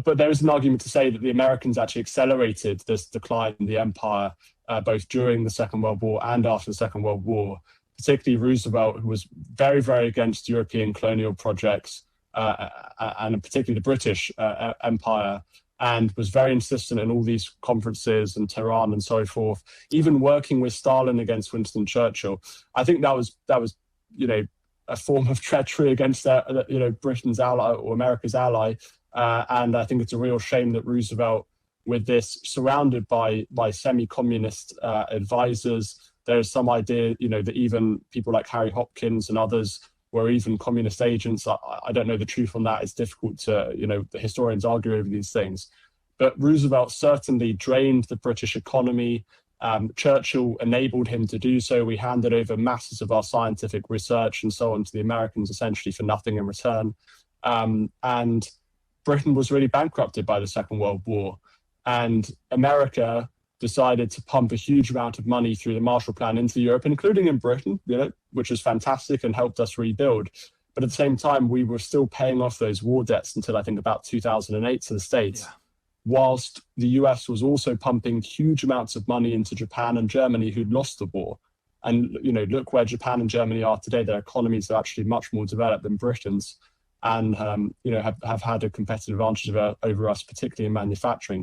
but there is an argument to say that the Americans actually accelerated this decline in the empire, both during the Second World War and after the Second World War, particularly Roosevelt, who was very, very against European colonial projects, and particularly the British Empire, and was very insistent in all these conferences and Tehran and so forth, even working with Stalin against Winston Churchill. I think that was a form of treachery against Britain's ally or America's ally. And I think it's a real shame that Roosevelt, with this, surrounded by semi-communist advisors, there's some idea, that even people like Harry Hopkins and others were even communist agents. I don't know the truth on that. It's difficult to, the historians argue over these things. But Roosevelt certainly drained the British economy. Churchill enabled him to do so. We handed over masses of our scientific research and so on to the Americans, essentially for nothing in return. And Britain was really bankrupted by the Second World War. And America decided to pump a huge amount of money through the Marshall Plan into Europe, including in Britain, which was fantastic and helped us rebuild. But at the same time, we were still paying off those war debts until I think about 2008 to the States, whilst the US was also pumping huge amounts of money into Japan and Germany, who'd lost the war. And, look where Japan and Germany are today. Their economies are actually much more developed than Britain's, and, have had a competitive advantage over us, particularly in manufacturing.